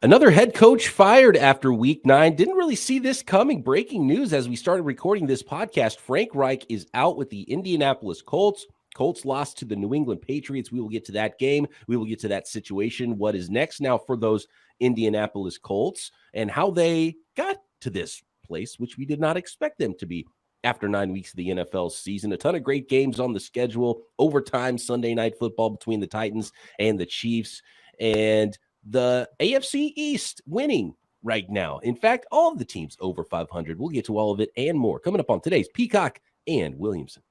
Another head coach fired after week 9. Didn't really see this coming. Breaking news as we started recording this podcast. Frank Reich is out with the Indianapolis Colts. Colts lost to the New England Patriots. We will get to that game. We will get to that situation. What is next now for those Indianapolis Colts and how they got to this place, which we did not expect them to be after 9 weeks of the NFL season. A ton of great games on the schedule. Overtime Sunday night football between the Titans and the Chiefs. And the AFC East winning right now. In fact, all of the teams over 500. We'll get to all of it and more coming up on today's Peacock and Williamson.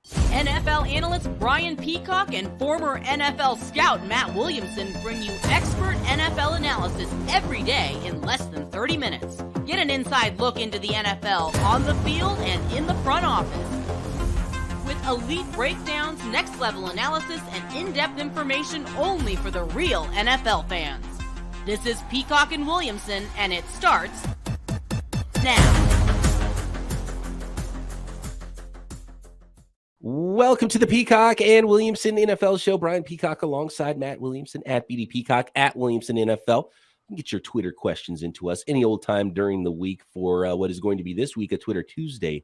NFL analyst Brian Peacock and former NFL scout Matt Williamson bring you expert NFL analysis every day in less than 30 minutes. Get an inside look into the NFL on the field and in the front office. With elite breakdowns, next-level analysis, and in-depth information only for the real NFL fans. This is Peacock and Williamson, and it starts now. Welcome to the Peacock and Williamson NFL Show. Brian Peacock alongside Matt Williamson at BD Peacock at Williamson NFL. You can get your Twitter questions into us any old time during the week for what is going to be this week, a Twitter Tuesday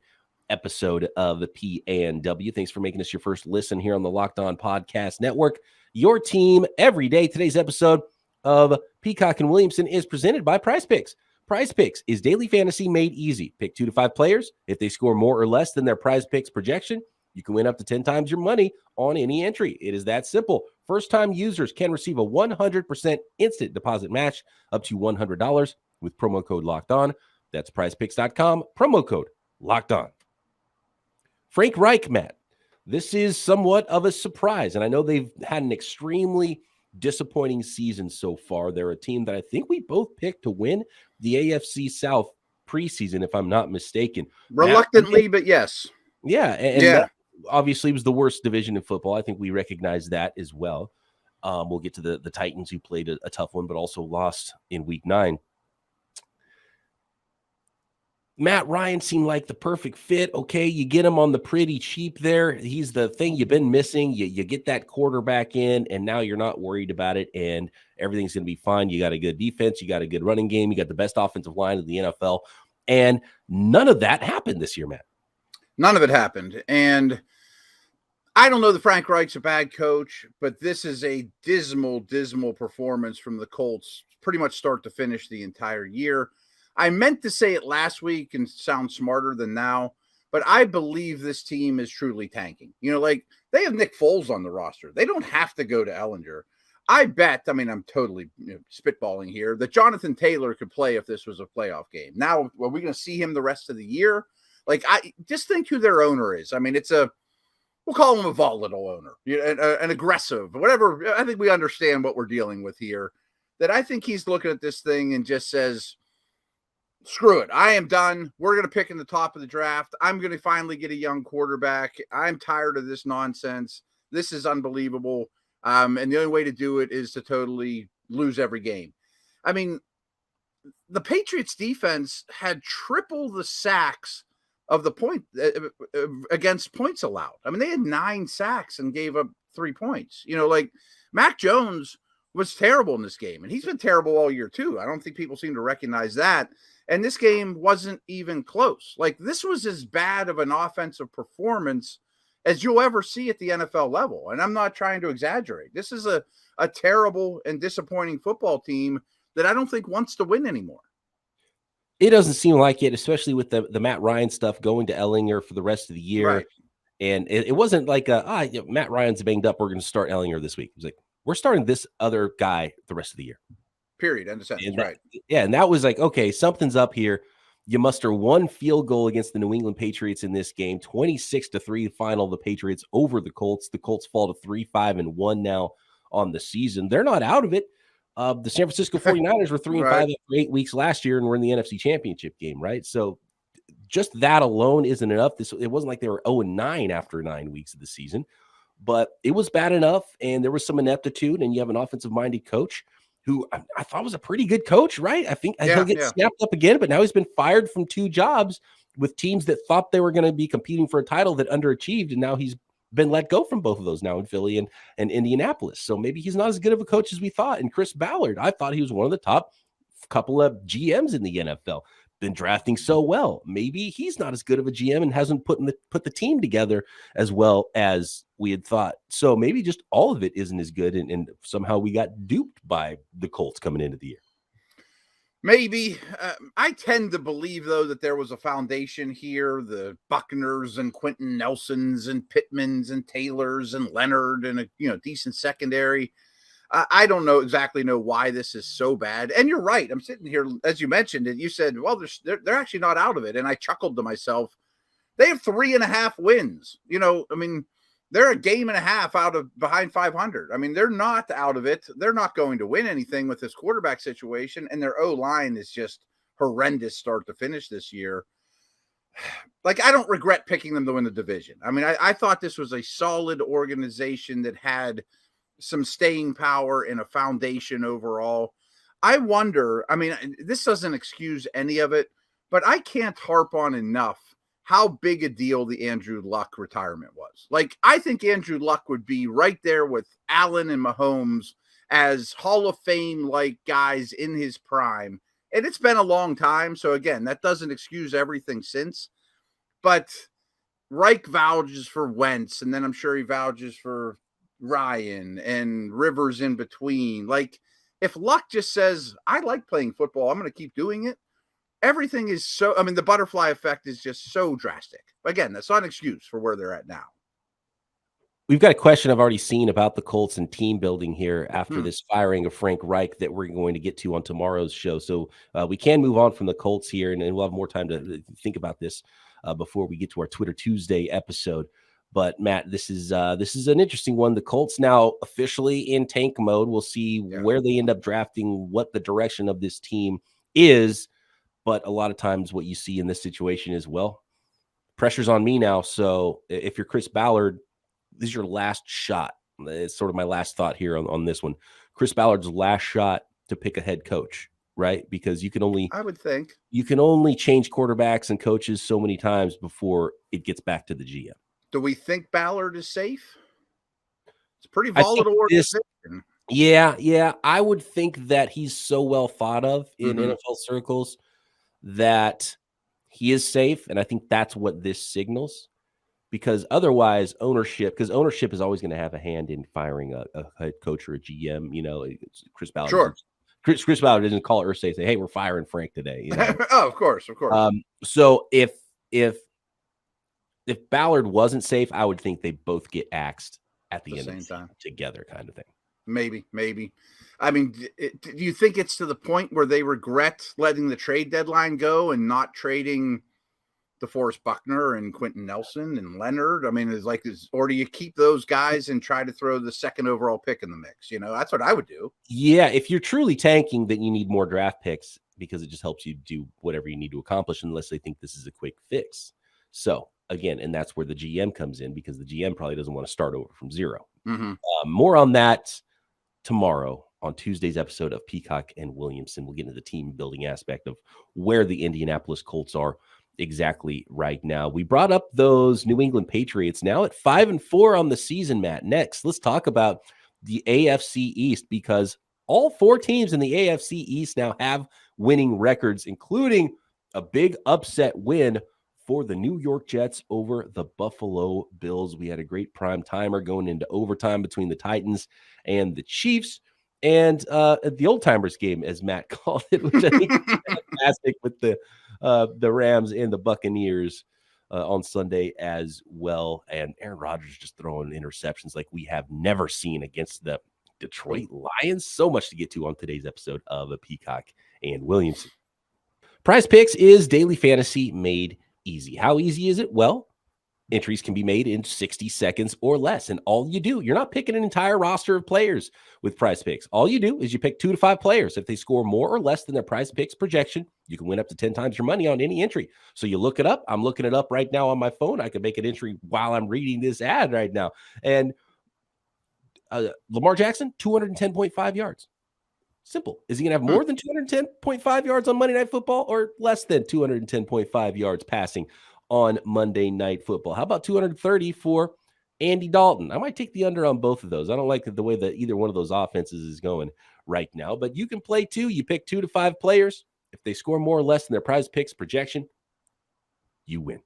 episode of the P&W. Thanks for making us your first listen here on the Locked On Podcast Network. Your team every day. Today's episode of Peacock and Williamson is presented by PrizePicks. PrizePicks is daily fantasy made easy. Pick 2 to 5 players. If they score more or less than their PrizePicks projection, you can win up to 10 times your money on any entry. It is that simple. First-time users can receive a 100% instant deposit match up to $100 with promo code Locked On. That's PrizePicks.com. Promo code Locked On. Frank Reich, Matt, this is somewhat of a surprise, and I know they've had an extremely disappointing season so far. They're a team that I think we both picked to win the AFC South preseason, if I'm not mistaken. Reluctantly, but yes. Yeah, and that obviously was the worst division in football. I think we recognize that as well. We'll get to the Titans, who played a tough one, but also lost in week 9. Matt Ryan seemed like the perfect fit. Okay, you get him on the pretty cheap there. He's the thing you've been missing. You get that quarterback in, and now you're not worried about it, and everything's going to be fine. You got a good defense. You got a good running game. You got the best offensive line in the NFL, and none of that happened this year, Matt. None of it happened, and I don't know that Frank Reich's a bad coach, but this is a dismal, dismal performance from the Colts, pretty much start to finish the entire year. I meant to say it last week and sound smarter than now, but I believe this team is truly tanking. You know, like they have Nick Foles on the roster. They don't have to go to Ellinger. I bet, I mean, I'm totally spitballing here, that Jonathan Taylor could play if this was a playoff game. Now, are we going to see him the rest of the year? Like, I just think who their owner is. I mean, we'll call him a volatile owner, an aggressive, whatever. I think we understand what we're dealing with here, that I think he's looking at this thing and just says, screw it. I am done. We're going to pick in the top of the draft. I'm going to finally get a young quarterback. I'm tired of this nonsense. This is unbelievable. And the only way to do it is to totally lose every game. I mean, the Patriots defense had triple the sacks of the point against points allowed. I mean, they had 9 sacks and gave up 3 points. You know, like Mac Jones was terrible in this game, and he's been terrible all year too. I don't think people seem to recognize that. And this game wasn't even close. Like, this was as bad of an offensive performance as you'll ever see at the NFL level. And I'm not trying to exaggerate. This is a terrible and disappointing football team that I don't think wants to win anymore. It doesn't seem like it, especially with the Matt Ryan stuff going to Ellinger for the rest of the year. Right. And it wasn't like, Matt Ryan's banged up, we're going to start Ellinger this week. It was like, we're starting this other guy the rest of the year. Period. End of sentence. Right. Yeah, and that was like, okay, something's up here. You muster 1 field goal against the New England Patriots in this game, 26-3 final, the Patriots over the Colts. The Colts fall to 3-5-1 now on the season. They're not out of it. The San Francisco 49ers were 3-5 after 8 weeks last year and were in the NFC Championship game, right? So just that alone isn't enough. It wasn't like they were 0-9 after 9 weeks of the season, but it was bad enough, and there was some ineptitude, and you have an offensive-minded coach who I thought was a pretty good coach, right? I think he'll get snapped up again, but now he's been fired from 2 jobs with teams that thought they were going to be competing for a title that underachieved, and now he's been let go from both of those now in Philly and Indianapolis. So maybe he's not as good of a coach as we thought. And Chris Ballard, I thought he was one of the top couple of GMs in the NFL, been drafting so well. Maybe he's not as good of a GM and hasn't put the team together as well as we had thought. So maybe just all of it isn't as good, and somehow we got duped by the Colts coming into the year. Maybe. I tend to believe, though, that there was a foundation here. The Buckners and Quentin Nelsons and Pittmans and Taylors and Leonard and a decent secondary. I don't exactly know why this is so bad. And you're right. I'm sitting here, as you mentioned, and you said, well, they're actually not out of it. And I chuckled to myself. They have 3.5 wins. They're a game and a half behind 500. They're not out of it. They're not going to win anything with this quarterback situation. And their O-line is just horrendous start to finish this year. Like, I don't regret picking them to win the division. I thought this was a solid organization that had some staying power and a foundation overall. I wonder, this doesn't excuse any of it, but I can't harp on enough how big a deal the Andrew Luck retirement was. Like, I think Andrew Luck would be right there with Allen and Mahomes as Hall of Fame-like guys in his prime. And it's been a long time. So again, that doesn't excuse everything since, but Reich vouches for Wentz. And then I'm sure he vouches for Ryan and Rivers in between. Like, if Luck just says, I like playing football, I'm going to keep doing it, everything is so, the butterfly effect is just so drastic. Again, that's not an excuse for where they're at now. We've got a question I've already seen about the Colts and team building here after this firing of Frank Reich that we're going to get to on tomorrow's show. So we can move on from the Colts here, and we'll have more time to think about this before we get to our Twitter Tuesday episode. But Matt, this is an interesting one. The Colts now officially in tank mode. We'll see where they end up drafting, what the direction of this team is. But a lot of times what you see in this situation is, well, pressure's on me now. So if you're Chris Ballard, this is your last shot. It's sort of my last thought here on this one. Chris Ballard's last shot to pick a head coach, right? Because you can only change quarterbacks and coaches so many times before it gets back to the GM. Do we think Ballard is safe? It's a pretty volatile organization. Yeah. I would think that he's so well thought of in NFL circles that he is safe. And I think that's what this signals, because otherwise ownership is always going to have a hand in firing a head coach or a GM. Chris Ballard. Sure. Chris Ballard doesn't call it or say, hey, we're firing Frank today. Oh, of course. So if Ballard wasn't safe, I would think they both get axed at the end of the time together, kind of thing. Maybe. Do you think it's to the point where they regret letting the trade deadline go and not trading DeForest Buckner and Quentin Nelson and Leonard? Or do you keep those guys and try to throw the second overall pick in the mix? That's what I would do. Yeah, if you're truly tanking, then you need more draft picks because it just helps you do whatever you need to accomplish, unless they think this is a quick fix. So again, and that's where the GM comes in, because the GM probably doesn't want to start over from zero. More on that tomorrow on Tuesday's episode of Peacock and Williamson. We'll get into the team building aspect of where the Indianapolis Colts are exactly right now. We brought up those New England Patriots now at 5-4 on the season, Matt. Next, let's talk about the AFC East, because all 4 teams in the AFC East now have winning records, including a big upset win for the New York Jets over the Buffalo Bills. We had a great prime timer going into overtime between the Titans and the Chiefs, and the old timers game, as Matt called it, which I think is fantastic, with the Rams and the Buccaneers on Sunday as well. And Aaron Rodgers just throwing interceptions like we have never seen against the Detroit Lions. So much to get to on today's episode of Peacock and Williamson. PrizePicks is daily fantasy made easy. How easy is it? Well, entries can be made in 60 seconds or less. And all you do, you're not picking an entire roster of players with PrizePicks. All you do is you pick 2 to 5 players. If they score more or less than their PrizePicks projection, you can win up to 10 times your money on any entry. So you look it up. I'm looking it up right now on my phone. I could make an entry while I'm reading this ad right now. And Lamar Jackson, 210.5 yards. Simple. Is he going to have more than 210.5 yards on Monday Night Football, or less than 210.5 yards passing on Monday Night Football? How about 230 for Andy Dalton? I might take the under on both of those. I don't like the way that either one of those offenses is going right now, but you can play too. You pick 2 to 5 players. If they score more or less than their PrizePicks projection, you win.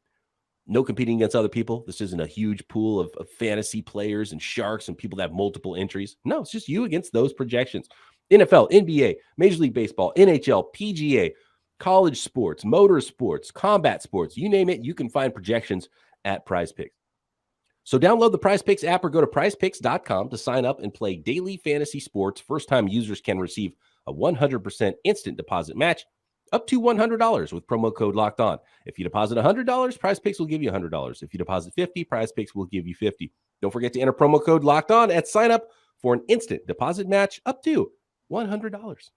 No competing against other people. This isn't a huge pool of fantasy players and sharks and people that have multiple entries. No, it's just you against those projections. NFL, NBA, Major League Baseball, NHL, PGA, college sports, motor sports, combat sports, you name it, you can find projections at PrizePicks. So download the PrizePicks app or go to prizepicks.com to sign up and play daily fantasy sports. First-time users can receive a 100% instant deposit match up to $100 with promo code Locked On. If you deposit $100, PrizePicks will give you $100. If you deposit $50, PrizePicks will give you $50. Don't forget to enter promo code Locked On at sign up for an instant deposit match up to $100.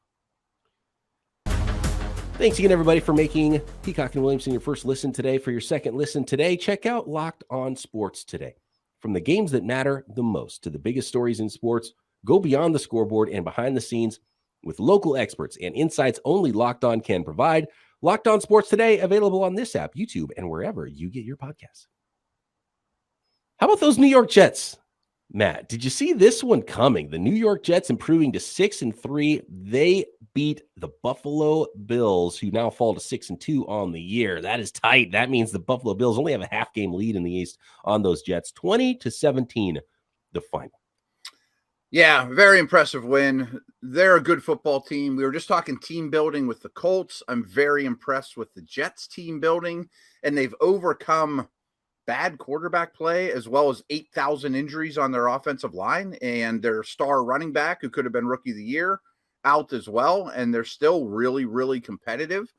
Thanks again, everybody, for making Peacock and Williamson your first listen today. For your second listen today, check out Locked On Sports today. From the games that matter the most to the biggest stories in sports, go beyond the scoreboard and behind the scenes with local experts and insights only Locked On can provide. Locked On Sports today, available on this app, YouTube, and wherever you get your podcasts. How about those New York Jets? Matt, did you see this one coming? The New York Jets improving to 6-3. They beat the Buffalo Bills, who now fall to 6-2 on the year. That is tight. That means the Buffalo Bills only have a half-game lead in the East on those Jets. 20-17, the final. Yeah, very impressive win. They're a good football team. We were just talking team building with the Colts. I'm very impressed with the Jets team building, and they've overcome bad quarterback play as well as 8,000 injuries on their offensive line, and their star running back, who could have been rookie of the year, out as well, and they're still really, really competitive.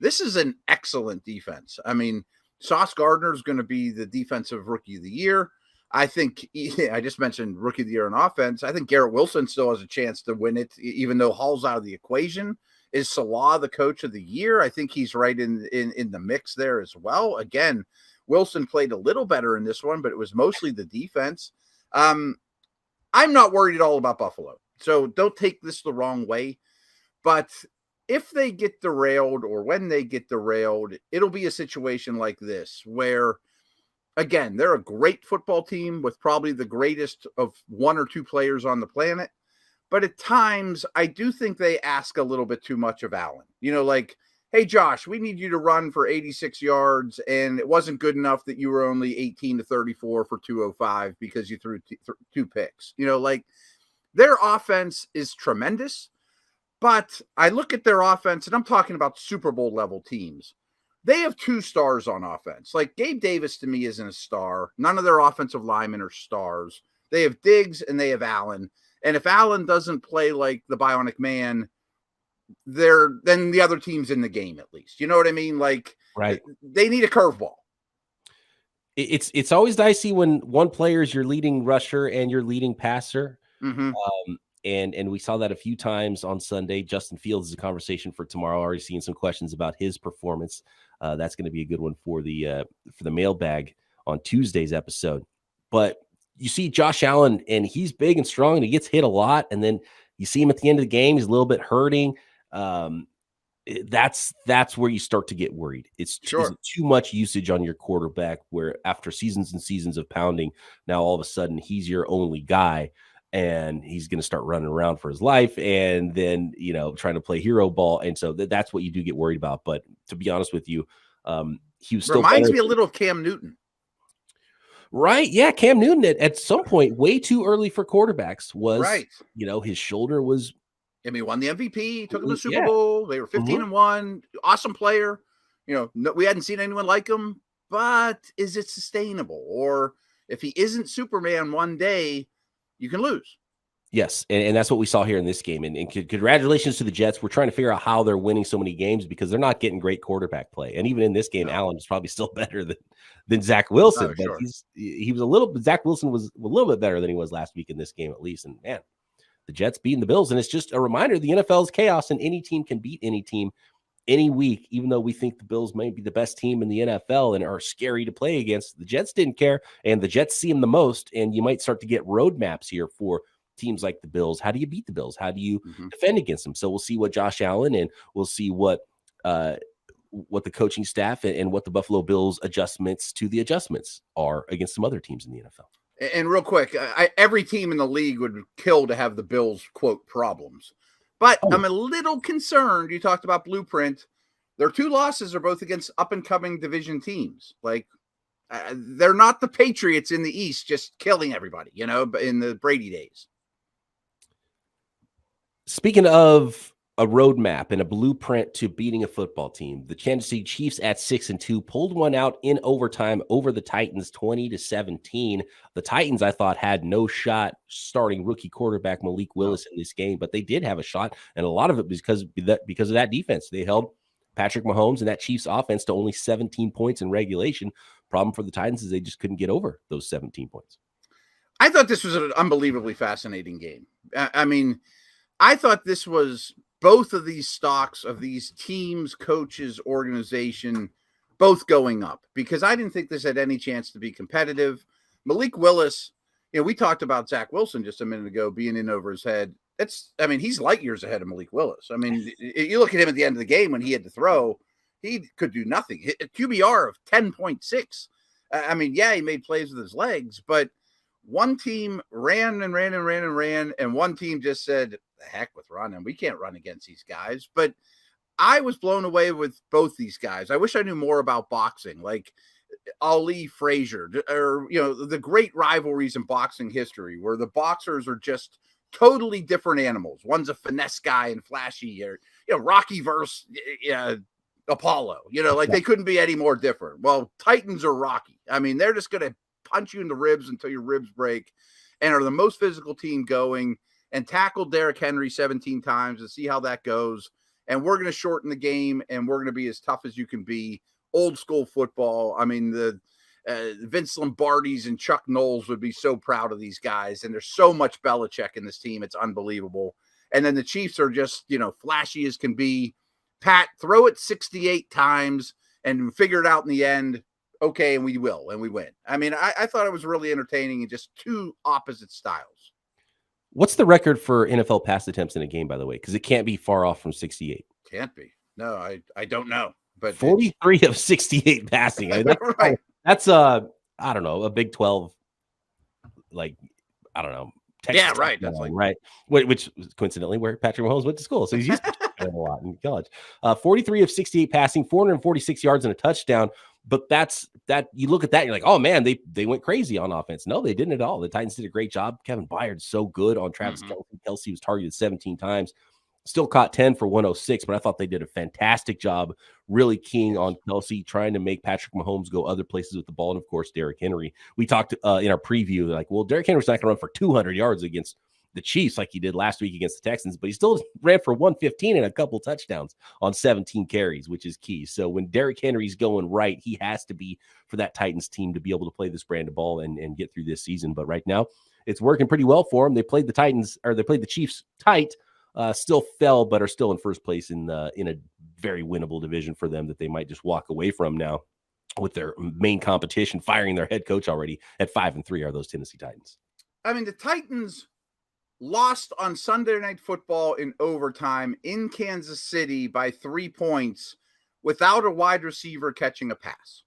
This is an excellent defense. I mean, Sauce Gardner is going to be the defensive rookie of the year. I think I just mentioned rookie of the year on offense. I think Garrett Wilson still has a chance to win it, even though Hall's out of the equation. Is Salah the coach of the year? I think he's right in the mix there as well. Again, Wilson played a little better in this one, but it was mostly the defense. I'm not worried at all about Buffalo, so don't take this the wrong way. But if they get derailed, or when they get derailed, it'll be a situation like this where, again, they're a great football team with probably the greatest of 1 or 2 players on the planet. But at times, I do think they ask a little bit too much of Allen. You know, like, hey, Josh, we need you to run for 86 yards, and it wasn't good enough that you were only 18-34 for 205 because you threw 2 picks. You know, like, their offense is tremendous, but I look at their offense, and I'm talking about Super Bowl level teams. They have 2 stars on offense. Like, Gabe Davis to me isn't a star. None of their offensive linemen are stars. They have Diggs and they have Allen. And if Allen doesn't play like the Bionic Man, then the other team's in the game at least. You know what I mean? Like, right. They need a curveball. It's always dicey when one player is your leading rusher and your leading passer. Mm-hmm. And we saw that a few times on Sunday. Justin Fields is a conversation for tomorrow. Already seeing some questions about his performance. That's going to be a good one for the mailbag on Tuesday's episode. But you see Josh Allen, and he's big and strong, and he gets hit a lot. And then you see him at the end of the game; he's a little bit hurting. That's where you start to get worried. It's too much usage on your quarterback, where after seasons and seasons of pounding, now all of a sudden he's your only guy, and he's going to start running around for his life, and then trying to play hero ball, and so that's what you do get worried about. But to be honest with you, he was still reminds me a little of Cam Newton. Right. Yeah. Cam Newton at some point, way too early for quarterbacks, was right. His shoulder was. I mean, he won the MVP, took him to the Super Bowl. They were 15-1. Awesome player. We hadn't seen anyone like him, but is it sustainable? Or if he isn't Superman one day, you can lose. Yes, and that's what we saw here in this game. And congratulations to the Jets. We're trying to figure out how they're winning so many games because they're not getting great quarterback play. And even in this game, Allen is probably still better than Zach Wilson. But sure. Zach Wilson was a little bit better than he was last week in this game, at least. And man, the Jets beating the Bills. And it's just a reminder, the NFL is chaos, and any team can beat any team any week, even though we think the Bills might be the best team in the NFL and are scary to play against. The Jets didn't care, and the Jets see them the most. And you might start to get roadmaps here for teams like the Bills. How do you beat the Bills? How do you defend against them? So we'll see what Josh Allen, and we'll see what the coaching staff and what the Buffalo Bills adjustments to the adjustments are against some other teams in the NFL. And real quick, every team in the league would kill to have the Bills, quote, problems. But I'm a little concerned. You talked about blueprint. Their 2 losses are both against up-and-coming division teams. Like, they're not the Patriots in the East just killing everybody, in the Brady days. Speaking of a roadmap and a blueprint to beating a football team, the Kansas City Chiefs at 6-2 pulled one out in overtime over the Titans 20-17. The Titans, I thought, had no shot starting rookie quarterback Malik Willis in this game, but they did have a shot, and a lot of it was because of that defense. They held Patrick Mahomes and that Chiefs offense to only 17 points in regulation. Problem for the Titans is they just couldn't get over those 17 points. I thought this was an unbelievably fascinating game. I mean, I thought this was both of these stocks of these teams, coaches, organization, both going up, because I didn't think this had any chance to be competitive. Malik Willis, we talked about Zach Wilson just a minute ago being in over his head. He's light years ahead of Malik Willis. I mean, you look at him at the end of the game when he had to throw, he could do nothing. A QBR of 10.6. He made plays with his legs, but one team ran, and one team just said, the heck with running. We can't run against these guys. But I was blown away with both these guys. I wish I knew more about boxing, like Ali Frazier, or, the great rivalries in boxing history where the boxers are just totally different animals. One's a finesse guy and flashy, or, Rocky versus Apollo, they couldn't be any more different. Well, Titans are Rocky. I mean, they're just going to punch you in the ribs until your ribs break, and are the most physical team going, and tackled Derrick Henry 17 times and see how that goes. And we're going to shorten the game, and we're going to be as tough as you can be. Old school football. I mean, the Vince Lombardis and Chuck Knowles would be so proud of these guys. And there's so much Belichick in this team. It's unbelievable. And then the Chiefs are just, flashy as can be. Pat, throw it 68 times and figure it out in the end. Okay, and we will, and we win. I mean, I thought it was really entertaining and just two opposite styles. What's the record for NFL pass attempts in a game, by the way? Because it can't be far off from 68. Can't be. No, I don't know. But 43 of 68 passing. Right. That's I don't know, a Big 12, Texas. Yeah, right. That's right. Which coincidentally where Patrick Mahomes went to school. So he's used to a lot in college. 43 of 68 passing, 446 yards and a touchdown. But that's you look at that, and you're like, oh man, they went crazy on offense. No, they didn't at all. The Titans did a great job. Kevin Byard's so good on Travis Kelce. Kelce was targeted 17 times, still caught 10 for 106, but I thought they did a fantastic job, really keying on Kelce, trying to make Patrick Mahomes go other places with the ball. And of course, Derrick Henry. We talked in our preview, like, well, Derrick Henry's not going to run for 200 yards against the Chiefs like he did last week against the Texans, but he still ran for 115 and a couple touchdowns on 17 carries, which is key. So when Derrick Henry's going right, he has to be for that Titans team to be able to play this brand of ball and get through this season. But right now it's working pretty well for them. They played the Chiefs tight, still fell, but are still in first place in a very winnable division for them that they might just walk away from now with their main competition firing their head coach already at 5-3 are those Tennessee Titans. I mean, the Titans lost on Sunday Night Football in overtime in Kansas City by 3 points without a wide receiver catching a pass.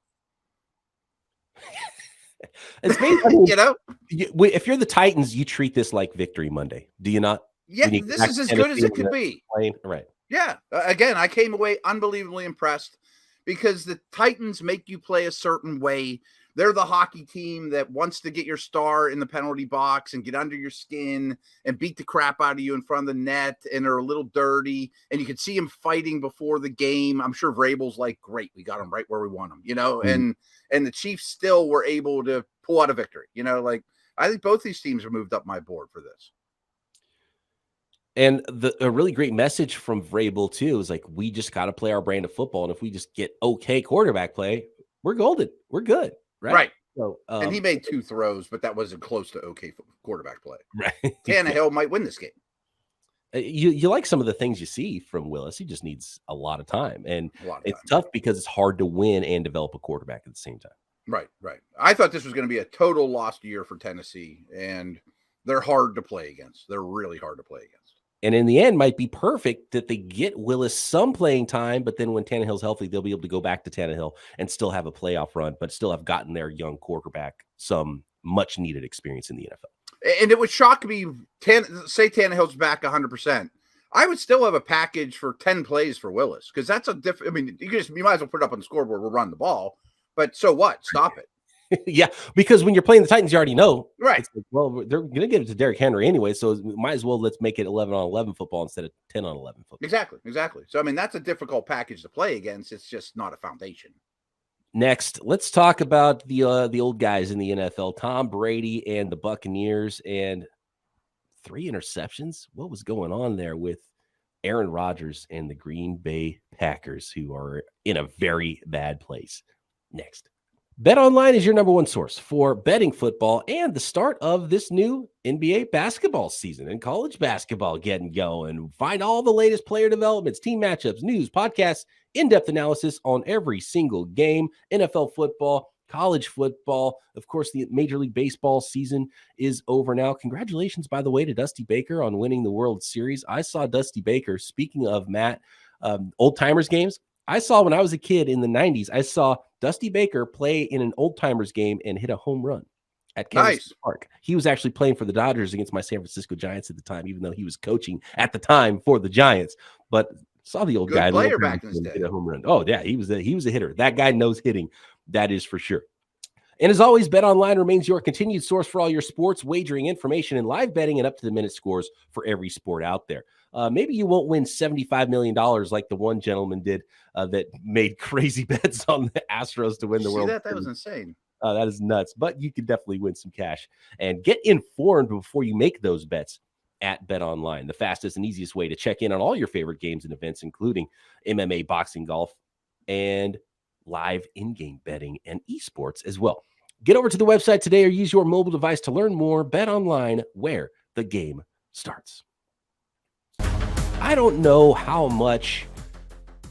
It's if you're the Titans, you treat this like Victory Monday, do you not? Yeah, this is as good as it could be. Right. Yeah. Again, I came away unbelievably impressed because the Titans make you play a certain way. They're the hockey team that wants to get your star in the penalty box and get under your skin and beat the crap out of you in front of the net, and are a little dirty. And you can see him fighting before the game. I'm sure Vrabel's like, great, we got him right where we want him, and the Chiefs still were able to pull out a victory. I think both these teams are moved up my board for this. And a really great message from Vrabel too is like, we just got to play our brand of football. And if we just get okay quarterback play, we're golden. We're good. Right. So, and he made 2 throws, but that wasn't close to okay quarterback play. Right. Tannehill might win this game. You like some of the things you see from Willis. He just needs a lot of time. And it's tough because it's hard to win and develop a quarterback at the same time. Right. I thought this was going to be a total lost year for Tennessee, and they're hard to play against. They're really hard to play against. And in the end, might be perfect that they get Willis some playing time, but then when Tannehill's healthy, they'll be able to go back to Tannehill and still have a playoff run, but still have gotten their young quarterback some much needed experience in the NFL. And it would shock me, say Tannehill's back 100%. I would still have a package for 10 plays for Willis because that's a different. I mean, you might as well put it up on the scoreboard. We'll run the ball, but so what? Stop it. Yeah, because when you're playing the Titans, you already know. Right. It's like, well, they're going to give it to Derrick Henry anyway, so might as well let's make it 11-on-11 football instead of 10-on-11 football. Exactly. So, I mean, that's a difficult package to play against. It's just not a foundation. Next, let's talk about the old guys in the NFL, Tom Brady and the Buccaneers, and 3 interceptions. What was going on there with Aaron Rodgers and the Green Bay Packers, who are in a very bad place? Next. BetOnline is your number one source for betting football and the start of this new NBA basketball season and college basketball getting going. Find all the latest player developments, team matchups, news, podcasts, in-depth analysis on every single game, NFL football, college football. Of course, the Major League Baseball season is over now. Congratulations, by the way, to Dusty Baker on winning the World Series. I saw Dusty Baker, speaking of Matt, old-timers games, I saw when I was a kid in the 90s, I saw Dusty Baker play in an old-timers game and hit a home run at Kansas Park. He was actually playing for the Dodgers against my San Francisco Giants at the time, even though he was coaching at the time for the Giants. But saw the old guy player back in his day. Hit a home run. Oh, yeah, he was a hitter. That guy knows hitting. That is for sure. And as always, BetOnline remains your continued source for all your sports wagering information and live betting and up-to-the-minute scores for every sport out there. Maybe you won't win $75 million like the one gentleman did that made crazy bets on the Astros to win the World Series. That was insane. That is nuts. But you could definitely win some cash. And get informed before you make those bets at BetOnline, the fastest and easiest way to check in on all your favorite games and events, including MMA, boxing, golf, and live in-game betting and esports as well. Get over to the website today or use your mobile device to learn more. BetOnline, where the game starts. I don't know how much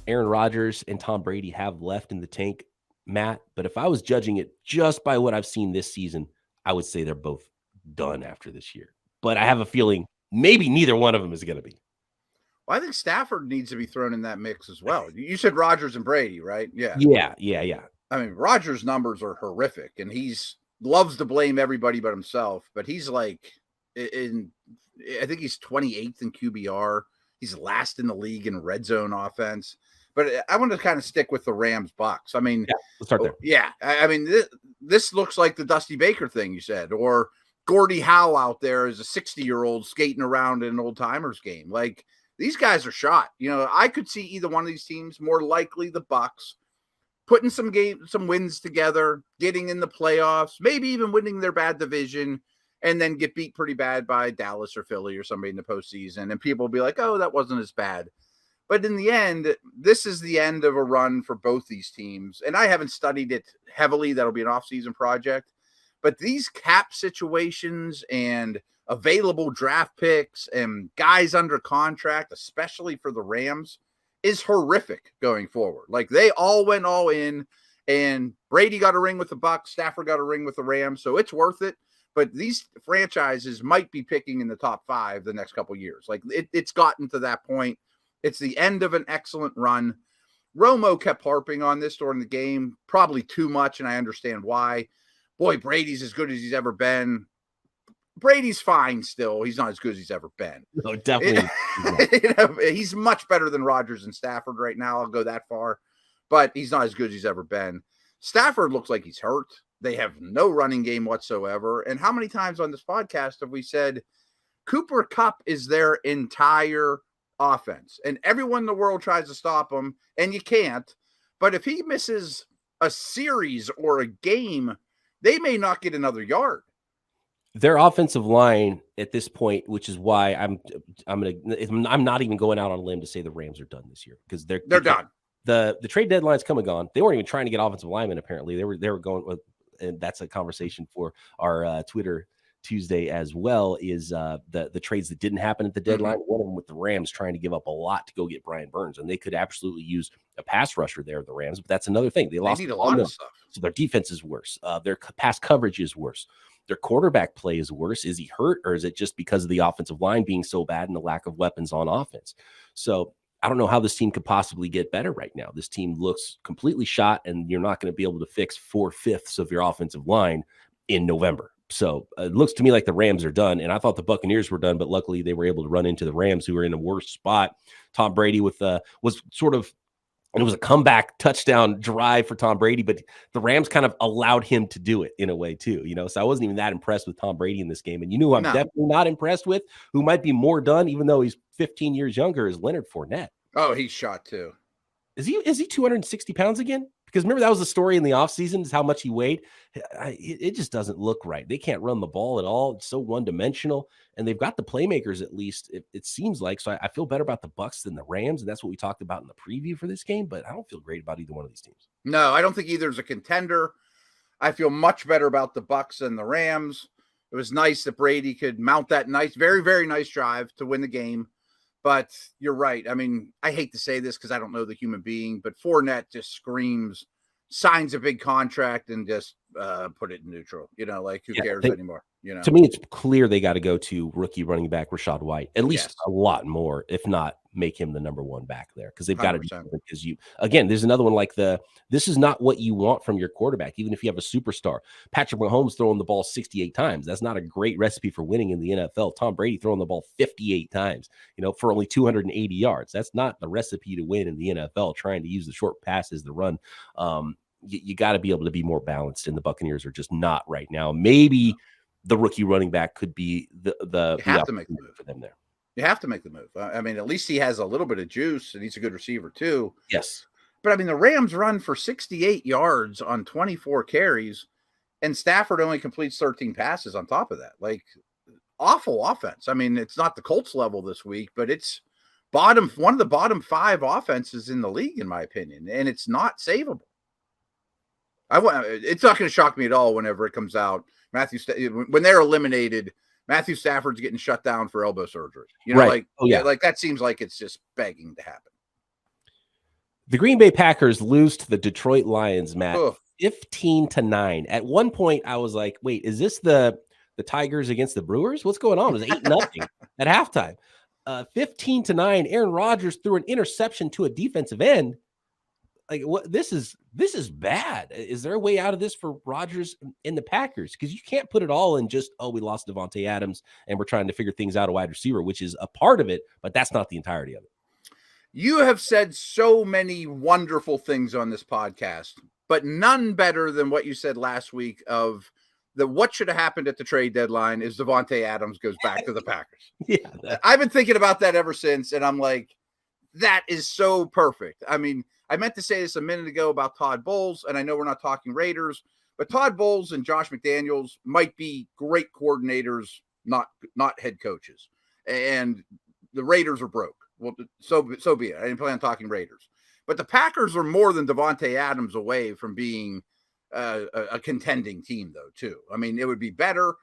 Aaron Rodgers and Tom Brady have left in the tank, Matt, but if I was judging it just by what I've seen this season, I would say they're both done after this year. But I have a feeling maybe neither one of them is going to be. Well, I think Stafford needs to be thrown in that mix as well. You said Rodgers and Brady, right? Yeah. I mean, Rodgers' numbers are horrific, and he's loves to blame everybody but himself. But he's like, I think he's 28th in QBR. He's last in the league in red zone offense. But I want to kind of stick with the Rams-Bucks. I mean, let's start there. Yeah, I mean, this looks like the Dusty Baker thing you said, or Gordie Howe out there as a 60-year-old skating around in an old-timers game. Like, these guys are shot. You know, I could see either one of these teams, more likely the Bucks, putting some wins together, getting in the playoffs, maybe even winning their bad division, and then get beat pretty bad by Dallas or Philly or somebody in the postseason. And people will be like, oh, that wasn't as bad. But in the end, this is the end of a run for both these teams. And I haven't studied it heavily. That'll be an off-season project. But these cap situations and available draft picks and guys under contract, especially for the Rams, is horrific going forward. Like, they all went all in, and Brady got a ring with the Bucs, Stafford got a ring with the Rams, so it's worth it. But these franchises might be picking in the top 5 the next couple years. Like, it's gotten to that point. It's the end of an excellent run. Romo kept harping on this during the game, probably too much, and I understand why. Boy, Brady's as good as he's ever been. Brady's fine still. He's not as good as he's ever been. No, definitely. He's much better than Rodgers and Stafford right now. I'll go that far. But he's not as good as he's ever been. Stafford looks like he's hurt. They have no running game whatsoever. And how many times on this podcast have we said Cooper Kupp is their entire offense? And everyone in the world tries to stop him, and you can't. But if he misses a series or a game, they may not get another yard. Their offensive line at this point, which is why I'm not even going out on a limb to say the Rams are done this year, because they're done. The trade deadline's come and gone. They weren't even trying to get offensive linemen. Apparently, they were going with, and that's a conversation for our Twitter Tuesday as well. Is the trades that didn't happen at the deadline? One of them with the Rams trying to give up a lot to go get Brian Burns, and they could absolutely use a pass rusher there, the Rams. But that's another thing. They need a lot of stuff. So their defense is worse. Their pass coverage is worse. Their quarterback play is worse. Is he hurt, or is it just because of the offensive line being so bad and the lack of weapons on offense? So I don't know how this team could possibly get better right now. This team looks completely shot, and you're not going to be able to fix 4/5 of your offensive line in November. So it looks to me like the Rams are done. And I thought the Buccaneers were done, but luckily they were able to run into the Rams, who were in a worse spot. Tom Brady was sort of, and it was a comeback touchdown drive for Tom Brady, but the Rams kind of allowed him to do it in a way too, So I wasn't even that impressed with Tom Brady in this game. And you know who I'm definitely not impressed with, who might be more done, even though he's 15 years younger, is Leonard Fournette. Oh, he's shot too. Is he 260 pounds again? Because remember, that was the story in the offseason, is how much he weighed. It just doesn't look right. They can't run the ball at all. It's so one-dimensional. And they've got the playmakers, at least, it seems like. So I feel better about the Bucs than the Rams, and that's what we talked about in the preview for this game. But I don't feel great about either one of these teams. No, I don't think either is a contender. I feel much better about the Bucs than the Rams. It was nice that Brady could mount that nice, very, very nice drive to win the game. But you're right. I mean, I hate to say this because I don't know the human being, but Fournette just screams, signs a big contract, and just put it in neutral. Who cares anymore? To me, it's clear they got to go to rookie running back Rachaad White, at least a lot more, if not make him the number one back there, because they've got to do something. Because there's another one like this is not what you want from your quarterback, even if you have a superstar. Patrick Mahomes throwing the ball 68 times. That's not a great recipe for winning in the NFL. Tom Brady throwing the ball 58 times, for only 280 yards. That's not the recipe to win in the NFL, trying to use the short passes, the run. You got to be able to be more balanced, and the Buccaneers are just not right now. Maybe the rookie running back could be the have to make the move for them there. You have to make the move. I mean, at least he has a little bit of juice, and he's a good receiver too. Yes. But I mean, the Rams run for 68 yards on 24 carries, and Stafford only completes 13 passes on top of that. Like, awful offense. I mean, it's not the Colts level this week, but it's one of the bottom 5 offenses in the league, in my opinion, and it's not savable. It's not going to shock me at all whenever it comes out. When they're eliminated, Matthew Stafford's getting shut down for elbow surgery. Right. Like that seems like it's just begging to happen. The Green Bay Packers lose to the Detroit Lions, Matt, 15-9. At one point, I was like, wait, is this the Tigers against the Brewers? What's going on? It was 8-0 at halftime. 15-9. Aaron Rodgers threw an interception to a defensive end. Like, what? This is bad. Is there a way out of this for Rodgers and the Packers? Because you can't put it all in just, we lost Devontae Adams and we're trying to figure things out a wide receiver, which is a part of it, but that's not the entirety of it. You have said so many wonderful things on this podcast, but none better than what you said last week of what should have happened at the trade deadline is Devontae Adams goes back to the Packers. I've been thinking about that ever since, and I'm like, that is so perfect. I mean, I meant to say this a minute ago about Todd Bowles, and I know we're not talking Raiders, but Todd Bowles and Josh McDaniels might be great coordinators, not head coaches. And the Raiders are broke. Well, so be it. I didn't plan on talking Raiders. But the Packers are more than Devontae Adams away from being a contending team, though, too. I mean, it would be better.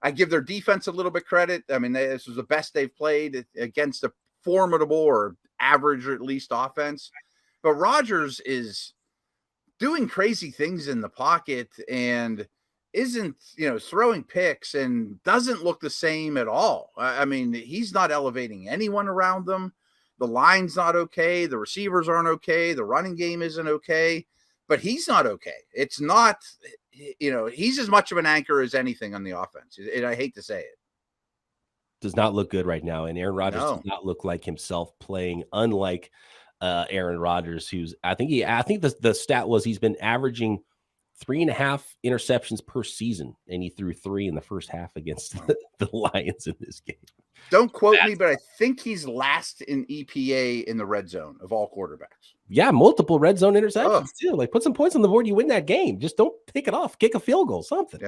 I give their defense a little bit credit. I mean, this was the best they've played against a formidable or average or at least offense. But Rodgers is doing crazy things in the pocket and isn't, throwing picks and doesn't look the same at all. I mean, he's not elevating anyone around them. The line's not okay. The receivers aren't okay. The running game isn't okay. But he's not okay. It's not, he's as much of an anchor as anything on the offense. I hate to say it. Does not look good right now. And Aaron Rodgers does not look like himself playing, unlike Aaron Rodgers, who's I think the stat was he's been averaging 3.5 interceptions per season, and he threw 3 in the first half against the Lions in this game. Don't quote me, but I think he's last in EPA in the red zone of all quarterbacks. Yeah, multiple red zone interceptions too. Like, put some points on the board, you win that game. Just don't pick it off. Kick a field goal, something.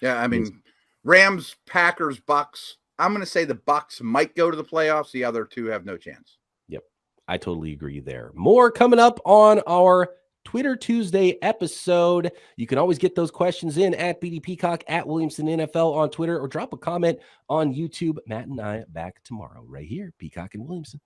Yeah. I mean, Rams, Packers, Bucks. I'm going to say the Bucks might go to the playoffs. The other two have no chance. Yep, I totally agree there. More coming up on our Twitter Tuesday episode. You can always get those questions in at BD Peacock, at Williamson NFL on Twitter, or drop a comment on YouTube. Matt and I back tomorrow right here, Peacock and Williamson.